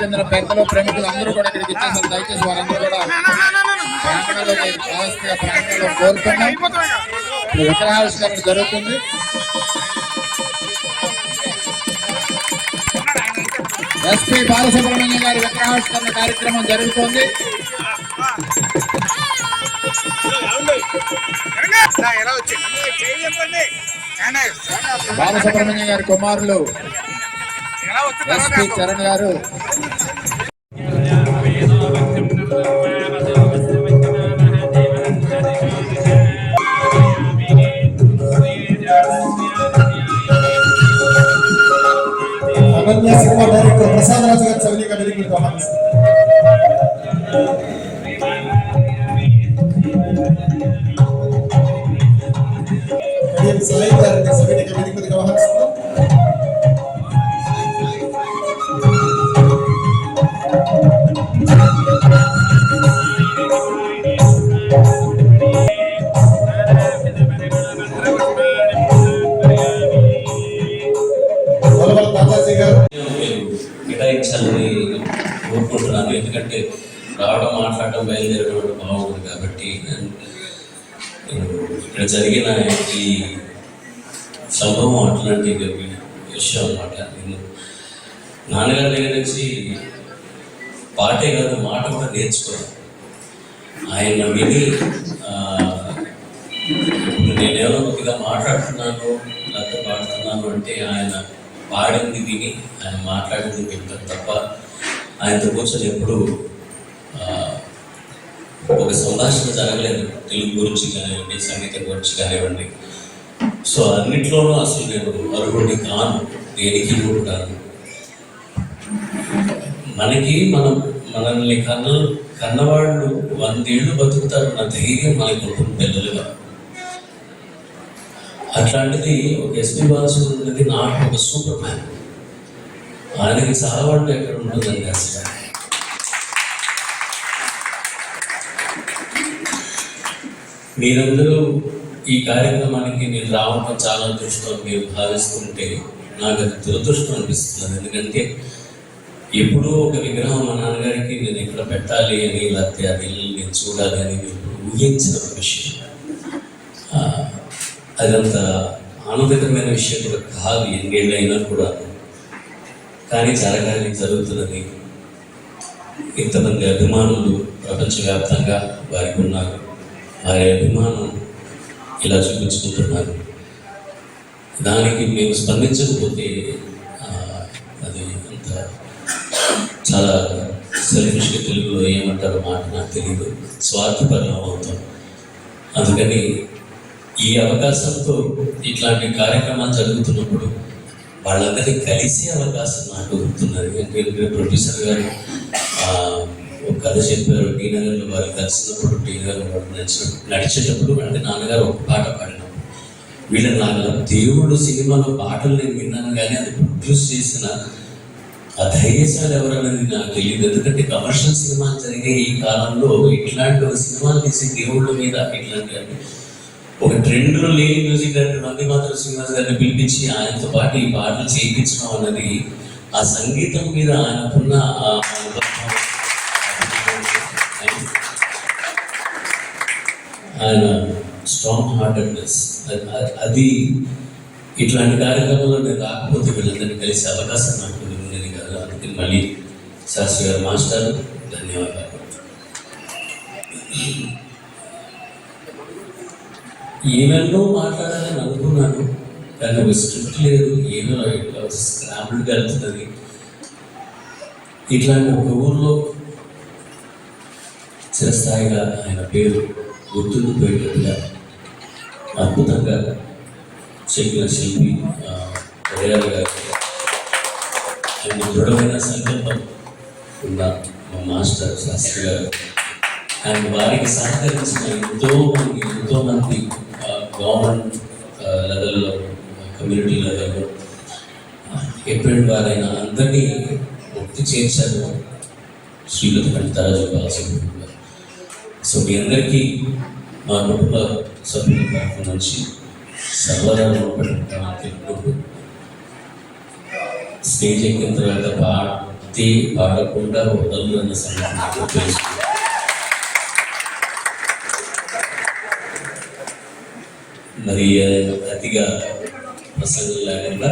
చెందిన పెద్దలు ప్రముఖులు అందరూ కూడా ఇక్కడికి ఇచ్చేసారు. దయచేసి వారందరూ కూడా ప్రాంగణంలో కోరుతున్నాం. విగ్రహావిష్కరణ జరుగుతుంది. ఎస్పీ బాలసుబ్రహ్మణ్యం గారి విగ్రహావిష్కరణ కార్యక్రమం జరుగుతోంది. బాలసుబ్రహ్మణ్యం గారి కుమారులు ఎస్పీ చరణ్ గారు अनन्या सिनेमा डायरेक्टर प्रसाद राज गाరు సవినీగా డైరెక్టర్ ఆహ్వానిస్తారు. కడియం సాయి గారిని సవినీగా వేదికకు ఆహ్వానిస్తారు. కోరుకుంటున్నాను. ఎందుకంటే రావడం మాట్లాడటం బయలుదేరడం బాగుంటుంది కాబట్టి ఇక్కడ జరిగిన ఈ సంభవం అట్లాంటి విషయం అన్నమాట. నేను నాన్నగారి దగ్గర నుంచి పాటే కాదు మాట కూడా నేర్చుకోవాలి. ఆయన విని నేనేమో కొద్దిగా మాట్లాడుతున్నాను లేకపోతే పాడుతున్నాను అంటే ఆయన పాడింది విని ఆయన మాట్లాడింది వింటారు తప్ప ఆయనతో కూర్చొని ఎప్పుడు ఒక సంభాషణ జరగలేదు. తెలుగు గురించి కానివ్వండి, సంగీతం గురించి కానివ్వండి. సో అన్నిట్లోనూ అసలు నేను అర్హుడిని కాను, దేనికి కూడా కాను. మనల్ని కన్నవాళ్ళు 100 ఏళ్ళు బతుకుతారు అన్న ధైర్యం మనకు ఉంటుంది పిల్లలుగా. అట్లాంటిది ఒక ఎస్పీ బాలసుబ్రహ్మణ్యం నాకు ఒక సూపర్ మ్యాన్. ఆయనకి చాలావాళ్ళు ఎక్కడ ఉంటుందండి అసలు. మీరందరూ ఈ కార్యక్రమానికి నేను రావడం చాలా అదృష్టం మీరు భావిస్తుంటే నాకు అది దురదృష్టం అనిపిస్తుంది. ఎందుకంటే ఎప్పుడూ ఒక విగ్రహం మా నాన్నగారికి నేను ఇక్కడ పెట్టాలి అని లేకపోతే అది నేను చూడాలి అని నేను ఊహించిన ఒక విషయం. అదంత ఆనందకరమైన విషయం కూడా కాదు ఎన్నేళ్ళైనా కూడా. కానీ జరుగుతున్నది. ఇంతమంది అభిమానులు ప్రపంచవ్యాప్తంగా వారికి ఉన్నారు. వారి అభిమానం ఇలా చూపించుకుంటున్నారు. దానికి మేము స్పందించకపోతే అది అంత చాలా సెల్ఫిష్గా తెలుగులో ఏమంటారో మాట నాకు తెలియదు, స్వార్థపరం అవుతాం. అందుకని ఈ అవకాశంతో ఇట్లాంటి కార్యక్రమాలు జరుగుతున్నప్పుడు వాళ్ళందరినీ కలిసే అవకాశం నాకు దొరుకుతున్నది. ఎందుకంటే ప్రొడ్యూసర్ గారు ఒక కథ చెప్పారు. టీ నగర్లో వారు కలిసినప్పుడు టీ నగర్ నడిచేటప్పుడు అంటే నాన్నగారు ఒక పాట పాడినప్పుడు వీళ్ళని నాకు దేవుడు సినిమాలో పాటలు నేను విన్నాను, కానీ అది ప్రొడ్యూస్ చేసిన ఆ ధైర్యశాలు ఎవరనేది నాకు తెలియదు. ఎందుకంటే కమర్షియల్ సినిమాలు జరిగే ఈ కాలంలో ఇట్లాంటి ఒక సినిమాలు తీసి దేవుళ్ళ మీద ఇట్లాంటి ఒక ట్రెండ్లో లేని మ్యూజిక్ డైరెక్టర్ వందేమాతరం శ్రీనివాస్ గారిని పిలిపించి ఆయనతో పాటు ఈ పాటలు చేయించడం అన్నది ఆ సంగీతం మీద ఆయనకున్న ఆయన స్ట్రాంగ్ హార్టెడ్నెస్ అది ఇట్లాంటి కార్యక్రమంలో నేను రాకపోతే వీళ్ళందరినీ కలిసే అవకాశం నాకు ఉండేది కాదు. అందుకని మళ్ళీ శాస్త్రి గారు మాస్టర్ ధన్యవాదాలు. ఏమేమో మాట్లాడాలని అనుకున్నాను, కానీ ఒక స్క్రిప్ట్ లేదు, ఏమో ఇట్లా స్క్రాంబుల్గా వెళ్తున్నది. ఇట్లాంటి ఒక ఊర్లో చిరస్థాయిగా ఆయన పేరు గుర్తుండిపోయేటట్టుగా అద్భుతంగా చెప్పిన శిల్పి దయాళ్ గారు, ఆయన దృఢమైన సంకల్పం ఉన్న మా మాస్టర్ శాస్త్రి గారు, అండ్ వారికి సహకరించిన ఎంతోమంది గవర్నమెంట్ లెవెల్లో, కమ్యూనిటీ లెవెల్లో ఎప్పుడు వారైనా అందరినీ ఒత్తి చేర్చారు శ్రీలత కంఠరాజు బాలసుబ్రహ్మణ్యం గారు. సో మీ అందరికీ మా కుటుంబ సభ్యుల తరఫు నుంచి సర్వదా రుణపడి ఉంటామని తెలుపుకుంటూ స్టేజ్ ఎక్కిన తర్వాత అంతే పాడకుండా వదలు అన్న సంగతి నాకు తెలుసు. మరి అతిగా ప్రసంగం లేకుండా